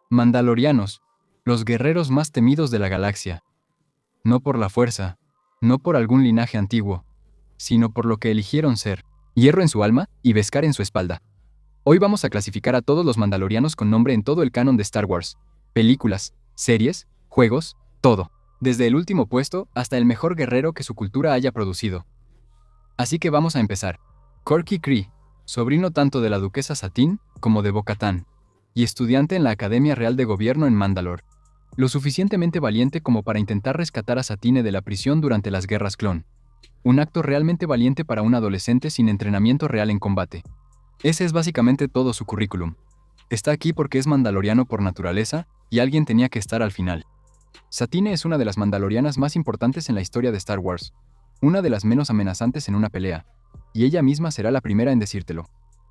Mandalorianos, los guerreros más temidos de la galaxia. No por la fuerza, no por algún linaje antiguo, sino por lo que eligieron ser: hierro en su alma y Beskar en su espalda. Hoy vamos a clasificar a todos los mandalorianos con nombre en todo el canon de Star Wars. Películas, series, juegos, todo. Desde el último puesto hasta el mejor guerrero que su cultura haya producido. Así que vamos a empezar. Corky Kree, sobrino tanto de la duquesa Satine como de Bo-Katan, y estudiante en la Academia Real de Gobierno en Mandalore. Lo suficientemente valiente como para intentar rescatar a Satine de la prisión durante las guerras clon. Un acto realmente valiente para un adolescente sin entrenamiento real en combate. Ese es básicamente todo su currículum. Está aquí porque es mandaloriano por naturaleza, y alguien tenía que estar al final. Satine es una de las mandalorianas más importantes en la historia de Star Wars, una de las menos amenazantes en una pelea, y ella misma será la primera en decírtelo.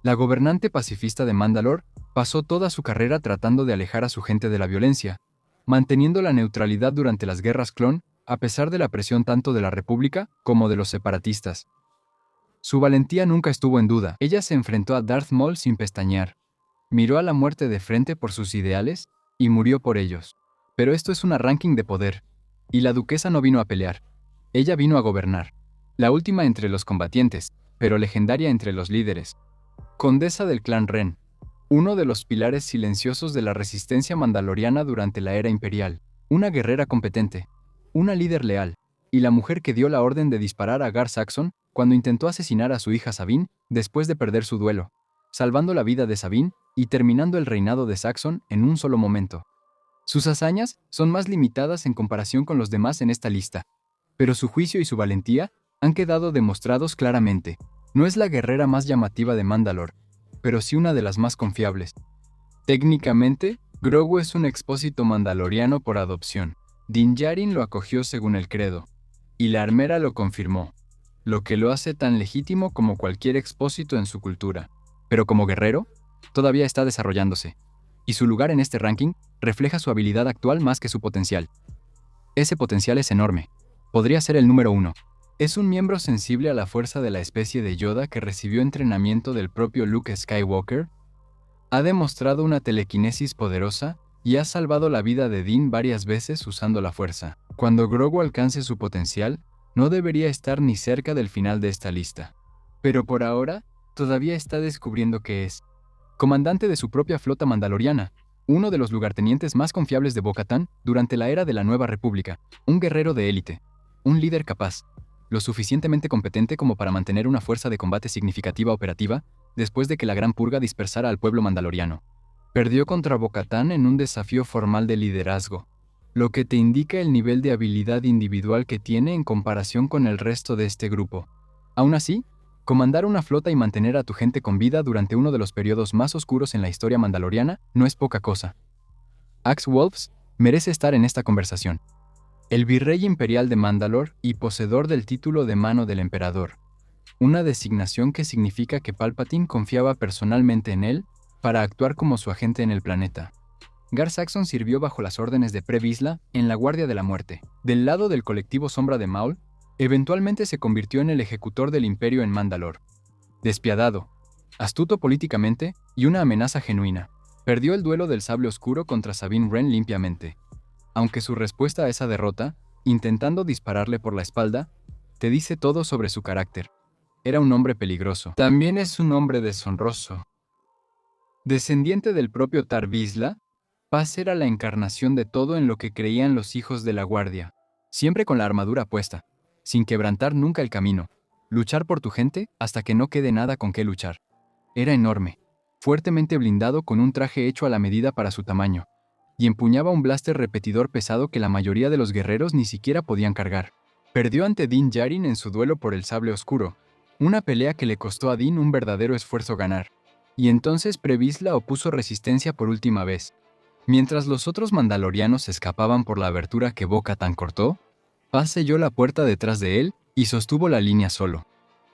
La gobernante pacifista de Mandalore pasó toda su carrera tratando de alejar a su gente de la violencia, manteniendo la neutralidad durante las guerras clon, a pesar de la presión tanto de la República como de los separatistas. Su valentía nunca estuvo en duda. Ella se enfrentó a Darth Maul sin pestañear, miró a la muerte de frente por sus ideales y murió por ellos. Pero esto es un ranking de poder, y la duquesa no vino a pelear. Ella vino a gobernar. La última entre los combatientes, pero legendaria entre los líderes. Condesa del clan Ren, uno de los pilares silenciosos de la resistencia mandaloriana durante la era imperial. Una guerrera competente, una líder leal, y la mujer que dio la orden de disparar a Gar Saxon cuando intentó asesinar a su hija Sabine después de perder su duelo, salvando la vida de Sabine y terminando el reinado de Saxon en un solo momento. Sus hazañas son más limitadas en comparación con los demás en esta lista, pero su juicio y su valentía han quedado demostrados claramente. No es la guerrera más llamativa de Mandalore, pero sí una de las más confiables. Técnicamente, Grogu es un expósito mandaloriano por adopción. Din Djarin lo acogió según el credo, y la armera lo confirmó, lo que lo hace tan legítimo como cualquier expósito en su cultura. Pero como guerrero, todavía está desarrollándose, y su lugar en este ranking refleja su habilidad actual más que su potencial. Ese potencial es enorme. Podría ser el número 1. Es un miembro sensible a la fuerza de la especie de Yoda que recibió entrenamiento del propio Luke Skywalker. Ha demostrado una telequinesis poderosa y ha salvado la vida de Din varias veces usando la fuerza. Cuando Grogu alcance su potencial, no debería estar ni cerca del final de esta lista. Pero por ahora, todavía está descubriendo qué es. Comandante de su propia flota mandaloriana, uno de los lugartenientes más confiables de Bo-Katan durante la era de la Nueva República, un guerrero de élite, un líder capaz, lo suficientemente competente como para mantener una fuerza de combate significativa operativa después de que la Gran Purga dispersara al pueblo mandaloriano. Perdió contra Bo-Katan en un desafío formal de liderazgo, lo que te indica el nivel de habilidad individual que tiene en comparación con el resto de este grupo. Aún así, comandar una flota y mantener a tu gente con vida durante uno de los periodos más oscuros en la historia mandaloriana no es poca cosa. Axe Wolves merece estar en esta conversación. El virrey imperial de Mandalore y poseedor del título de mano del emperador. Una designación que significa que Palpatine confiaba personalmente en él para actuar como su agente en el planeta. Gar Saxon sirvió bajo las órdenes de Pre Vizsla en la Guardia de la Muerte. Del lado del colectivo Sombra de Maul, eventualmente se convirtió en el ejecutor del imperio en Mandalore. Despiadado, astuto políticamente y una amenaza genuina. Perdió el duelo del sable oscuro contra Sabine Wren limpiamente. Aunque su respuesta a esa derrota, intentando dispararle por la espalda, te dice todo sobre su carácter. Era un hombre peligroso. También es un hombre deshonroso. Descendiente del propio Tar Vizsla, Paz era la encarnación de todo en lo que creían los hijos de la Guardia. Siempre con la armadura puesta, sin quebrantar nunca el camino. Luchar por tu gente hasta que no quede nada con qué luchar. Era enorme, fuertemente blindado con un traje hecho a la medida para su tamaño, y empuñaba un blaster repetidor pesado que la mayoría de los guerreros ni siquiera podían cargar. Perdió ante Din Djarin en su duelo por el sable oscuro, una pelea que le costó a Din un verdadero esfuerzo ganar. Y entonces Pre Vizsla opuso resistencia por última vez. Mientras los otros mandalorianos escapaban por la abertura que Bo-Katan cortó, Paz selló la puerta detrás de él y sostuvo la línea solo.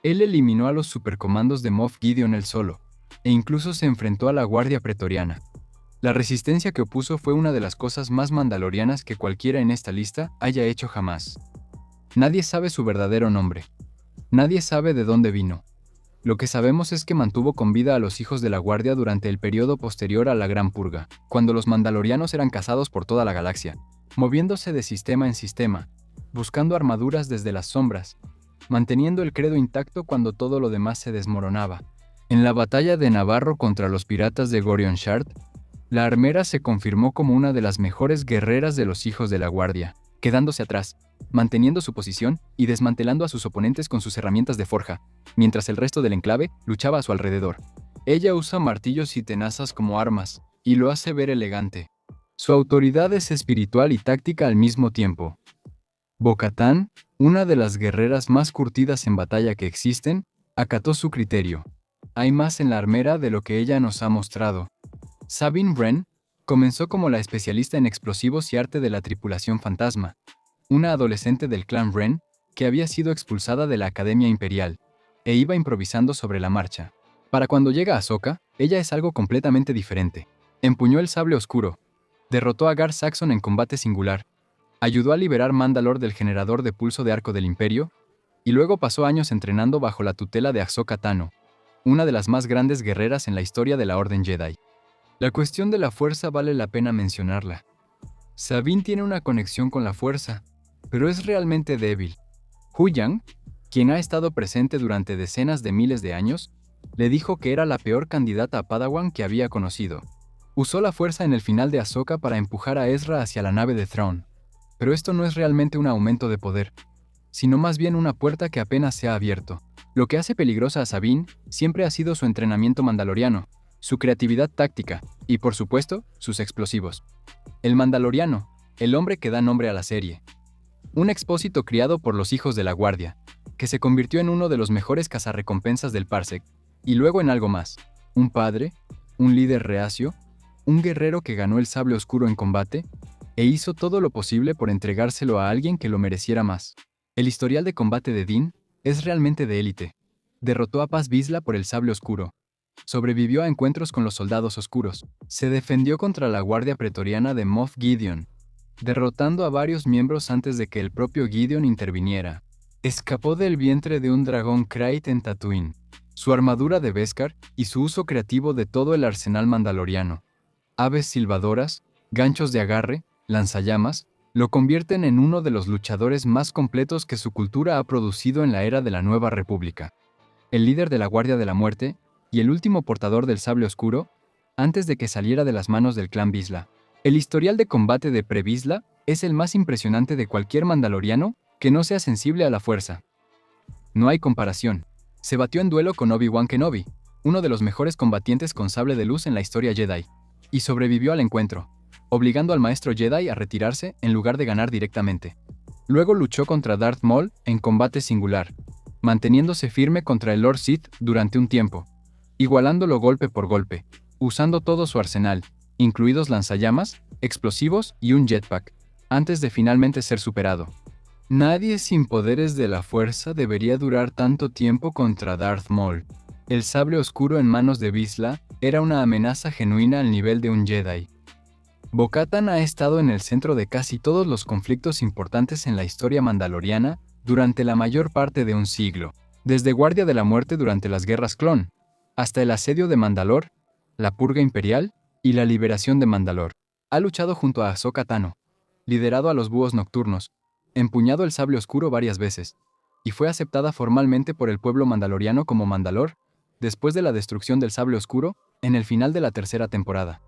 Él eliminó a los supercomandos de Moff Gideon él solo, e incluso se enfrentó a la Guardia Pretoriana. La resistencia que opuso fue una de las cosas más mandalorianas que cualquiera en esta lista haya hecho jamás. Nadie sabe su verdadero nombre. Nadie sabe de dónde vino. Lo que sabemos es que mantuvo con vida a los hijos de la Guardia durante el periodo posterior a la Gran Purga, cuando los mandalorianos eran cazados por toda la galaxia, moviéndose de sistema en sistema, buscando armaduras desde las sombras, manteniendo el credo intacto cuando todo lo demás se desmoronaba. En la batalla de Navarro contra los piratas de Gorion Shard, la armera se confirmó como una de las mejores guerreras de los hijos de la Guardia, quedándose atrás, manteniendo su posición y desmantelando a sus oponentes con sus herramientas de forja, mientras el resto del enclave luchaba a su alrededor. Ella usa martillos y tenazas como armas, y lo hace ver elegante. Su autoridad es espiritual y táctica al mismo tiempo. Bo-Katan, una de las guerreras más curtidas en batalla que existen, acató su criterio. Hay más en la armera de lo que ella nos ha mostrado. Sabine Wren comenzó como la especialista en explosivos y arte de la tripulación fantasma, una adolescente del clan Wren que había sido expulsada de la Academia Imperial, e iba improvisando sobre la marcha. Para cuando llega Ahsoka, ella es algo completamente diferente. Empuñó el sable oscuro, derrotó a Gar Saxon en combate singular, ayudó a liberar Mandalore del generador de pulso de arco del Imperio, y luego pasó años entrenando bajo la tutela de Ahsoka Tano, una de las más grandes guerreras en la historia de la Orden Jedi. La cuestión de la fuerza vale la pena mencionarla. Sabine tiene una conexión con la fuerza, pero es realmente débil. Huyang, quien ha estado presente durante decenas de miles de años, le dijo que era la peor candidata a Padawan que había conocido. Usó la fuerza en el final de Ahsoka para empujar a Ezra hacia la nave de Thrawn. Pero esto no es realmente un aumento de poder, sino más bien una puerta que apenas se ha abierto. Lo que hace peligrosa a Sabine siempre ha sido su entrenamiento mandaloriano, su creatividad táctica y, por supuesto, sus explosivos. El Mandaloriano, el hombre que da nombre a la serie. Un expósito criado por los hijos de la Guardia, que se convirtió en uno de los mejores cazarrecompensas del Parsec, y luego en algo más. Un padre, un líder reacio, un guerrero que ganó el sable oscuro en combate, e hizo todo lo posible por entregárselo a alguien que lo mereciera más. El historial de combate de Din es realmente de élite. Derrotó a Paz Vizsla por el sable oscuro. Sobrevivió a encuentros con los soldados oscuros. Se defendió contra la guardia pretoriana de Moff Gideon, derrotando a varios miembros antes de que el propio Gideon interviniera. Escapó del vientre de un dragón Krayt en Tatooine. Su armadura de Beskar y su uso creativo de todo el arsenal mandaloriano. Aves silbadoras, ganchos de agarre, lanzallamas, lo convierten en uno de los luchadores más completos que su cultura ha producido en la era de la Nueva República. El líder de la Guardia de la Muerte y el último portador del sable oscuro, antes de que saliera de las manos del clan Vizsla. El historial de combate de Pre-Vizsla es el más impresionante de cualquier mandaloriano que no sea sensible a la fuerza. No hay comparación. Se batió en duelo con Obi-Wan Kenobi, uno de los mejores combatientes con sable de luz en la historia Jedi, y sobrevivió al encuentro, obligando al maestro Jedi a retirarse en lugar de ganar directamente. Luego luchó contra Darth Maul en combate singular, manteniéndose firme contra el Lord Sith durante un tiempo, igualándolo golpe por golpe, usando todo su arsenal, incluidos lanzallamas, explosivos y un jetpack, antes de finalmente ser superado. Nadie sin poderes de la fuerza debería durar tanto tiempo contra Darth Maul. El sable oscuro en manos de Vizsla era una amenaza genuina al nivel de un Jedi. Bo-Katan ha estado en el centro de casi todos los conflictos importantes en la historia mandaloriana durante la mayor parte de un siglo, desde Guardia de la Muerte durante las Guerras Clon, hasta el asedio de Mandalore, la Purga Imperial y la liberación de Mandalore. Ha luchado junto a Ahsoka Tano, liderado a los Búhos Nocturnos, empuñado el sable oscuro varias veces, y fue aceptada formalmente por el pueblo mandaloriano como Mandalore, después de la destrucción del sable oscuro, en el final de la tercera temporada.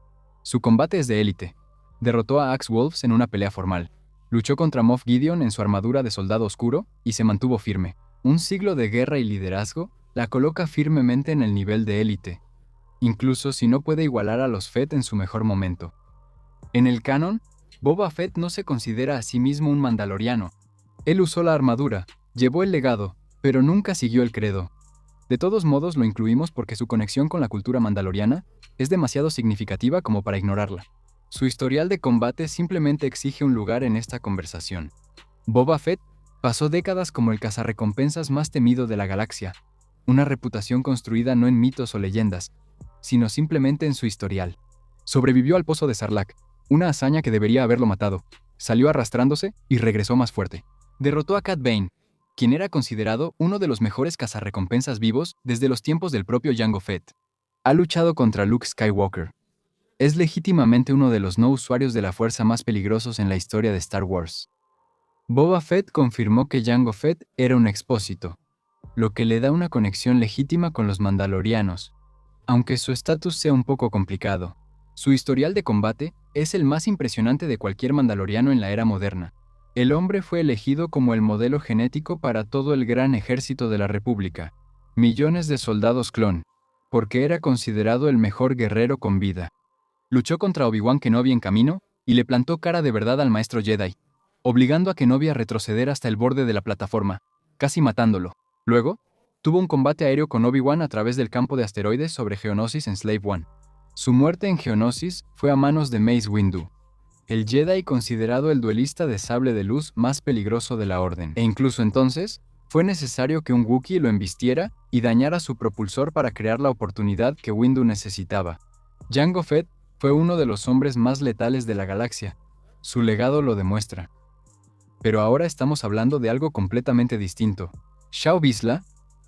Su combate es de élite. Derrotó a Axe Wolves en una pelea formal. Luchó contra Moff Gideon en su armadura de soldado oscuro y se mantuvo firme. Un siglo de guerra y liderazgo la coloca firmemente en el nivel de élite, incluso si no puede igualar a los Fett en su mejor momento. En el canon, Boba Fett no se considera a sí mismo un mandaloriano. Él usó la armadura, llevó el legado, pero nunca siguió el credo. De todos modos lo incluimos porque su conexión con la cultura mandaloriana es demasiado significativa como para ignorarla. Su historial de combate simplemente exige un lugar en esta conversación. Boba Fett pasó décadas como el cazarrecompensas más temido de la galaxia, una reputación construida no en mitos o leyendas, sino simplemente en su historial. Sobrevivió al pozo de Sarlacc, una hazaña que debería haberlo matado. Salió arrastrándose y regresó más fuerte. Derrotó a Cad Bane, quien era considerado uno de los mejores cazarrecompensas vivos desde los tiempos del propio Jango Fett. Ha luchado contra Luke Skywalker. Es legítimamente uno de los no usuarios de la fuerza más peligrosos en la historia de Star Wars. Boba Fett confirmó que Jango Fett era un expósito, lo que le da una conexión legítima con los mandalorianos, aunque su estatus sea un poco complicado. Su historial de combate es el más impresionante de cualquier mandaloriano en la era moderna. El hombre fue elegido como el modelo genético para todo el gran ejército de la República, millones de soldados clon, porque era considerado el mejor guerrero con vida. Luchó contra Obi-Wan Kenobi en camino y le plantó cara de verdad al maestro Jedi, obligando a Kenobi a retroceder hasta el borde de la plataforma, casi matándolo. Luego, tuvo un combate aéreo con Obi-Wan a través del campo de asteroides sobre Geonosis en Slave One. Su muerte en Geonosis fue a manos de Mace Windu, el Jedi considerado el duelista de sable de luz más peligroso de la Orden. E incluso entonces, fue necesario que un Wookiee lo embistiera y dañara su propulsor para crear la oportunidad que Windu necesitaba. Jango Fett fue uno de los hombres más letales de la galaxia. Su legado lo demuestra. Pero ahora estamos hablando de algo completamente distinto. Shao Vizsla,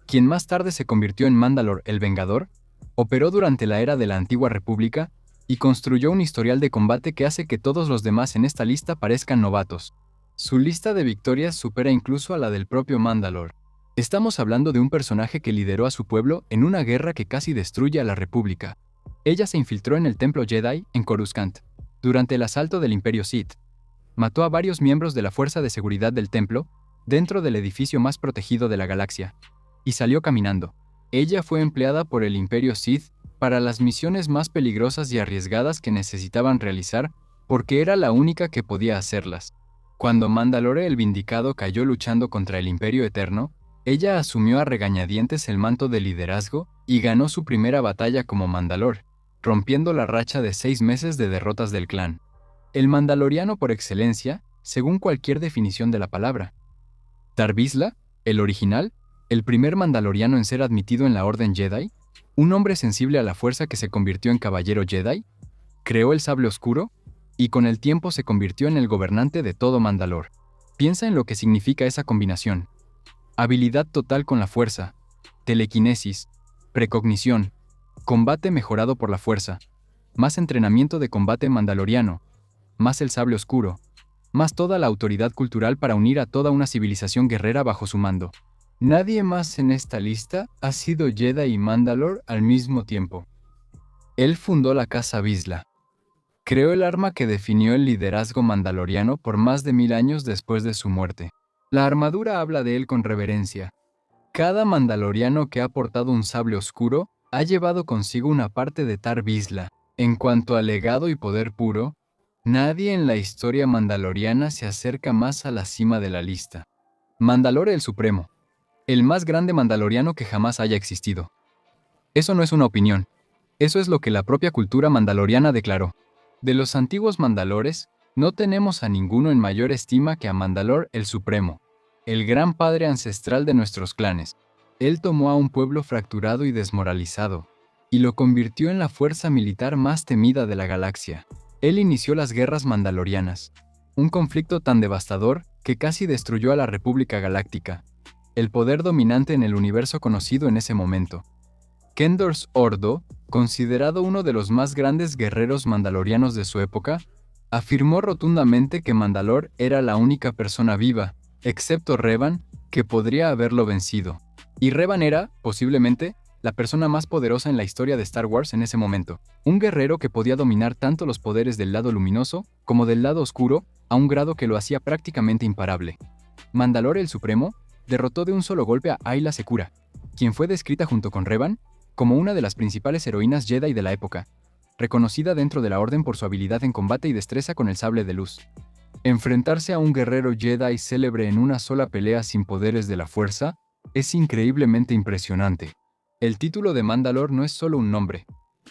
quien más tarde se convirtió en Mandalore el Vengador, operó durante la era de la Antigua República y construyó un historial de combate que hace que todos los demás en esta lista parezcan novatos. Su lista de victorias supera incluso a la del propio Mandalore. Estamos hablando de un personaje que lideró a su pueblo en una guerra que casi destruye a la República. Ella se infiltró en el Templo Jedi en Coruscant, durante el asalto del Imperio Sith. Mató a varios miembros de la fuerza de seguridad del templo, dentro del edificio más protegido de la galaxia, y salió caminando. Ella fue empleada por el Imperio Sith para las misiones más peligrosas y arriesgadas que necesitaban realizar, porque era la única que podía hacerlas. Cuando Mandalore el Vindicado cayó luchando contra el Imperio Eterno, ella asumió a regañadientes el manto de liderazgo y ganó su primera batalla como Mandalore, rompiendo la racha de 6 meses de derrotas del clan. El mandaloriano por excelencia, según cualquier definición de la palabra. Tarre Vizsla, el original, el primer mandaloriano en ser admitido en la Orden Jedi, un hombre sensible a la fuerza que se convirtió en caballero Jedi, creó el sable oscuro y con el tiempo se convirtió en el gobernante de todo Mandalore. Piensa en lo que significa esa combinación. Habilidad total con la fuerza, telequinesis, precognición, combate mejorado por la fuerza, más entrenamiento de combate mandaloriano, más el sable oscuro, más toda la autoridad cultural para unir a toda una civilización guerrera bajo su mando. Nadie más en esta lista ha sido Jedi y Mandalore al mismo tiempo. Él fundó la Casa Vizsla. Creó el arma que definió el liderazgo mandaloriano por más de 1000 años después de su muerte. La armadura habla de él con reverencia. Cada mandaloriano que ha portado un sable oscuro ha llevado consigo una parte de Tarre Vizsla. En cuanto a legado y poder puro, nadie en la historia mandaloriana se acerca más a la cima de la lista. Mandalore el Supremo, el más grande mandaloriano que jamás haya existido. Eso no es una opinión, eso es lo que la propia cultura mandaloriana declaró. De los antiguos mandalores, no tenemos a ninguno en mayor estima que a Mandalore el Supremo, el gran padre ancestral de nuestros clanes. Él tomó a un pueblo fracturado y desmoralizado, y lo convirtió en la fuerza militar más temida de la galaxia. Él inició las guerras mandalorianas, un conflicto tan devastador que casi destruyó a la República Galáctica, el poder dominante en el universo conocido en ese momento. Kendor Ordo, considerado uno de los más grandes guerreros mandalorianos de su época, afirmó rotundamente que Mandalore era la única persona viva, excepto Revan, que podría haberlo vencido. Y Revan era, posiblemente, la persona más poderosa en la historia de Star Wars en ese momento. Un guerrero que podía dominar tanto los poderes del lado luminoso como del lado oscuro a un grado que lo hacía prácticamente imparable. Mandalore el Supremo derrotó de un solo golpe a Aayla Secura, quien fue descrita junto con Revan como una de las principales heroínas Jedi de la época, reconocida dentro de la Orden por su habilidad en combate y destreza con el sable de luz. Enfrentarse a un guerrero Jedi célebre en una sola pelea sin poderes de la fuerza es increíblemente impresionante. El título de Mandalore no es solo un nombre,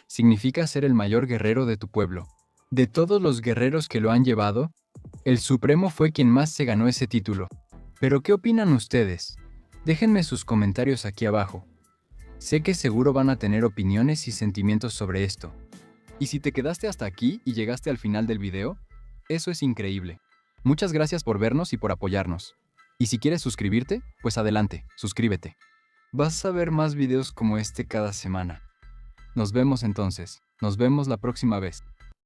significa ser el mayor guerrero de tu pueblo. De todos los guerreros que lo han llevado, el Supremo fue quien más se ganó ese título. ¿Pero qué opinan ustedes? Déjenme sus comentarios aquí abajo. Sé que seguro van a tener opiniones y sentimientos sobre esto. Y si te quedaste hasta aquí y llegaste al final del video, eso es increíble. Muchas gracias por vernos y por apoyarnos. Y si quieres suscribirte, pues adelante, suscríbete. Vas a ver más videos como este cada semana. Nos vemos entonces. Nos vemos la próxima vez.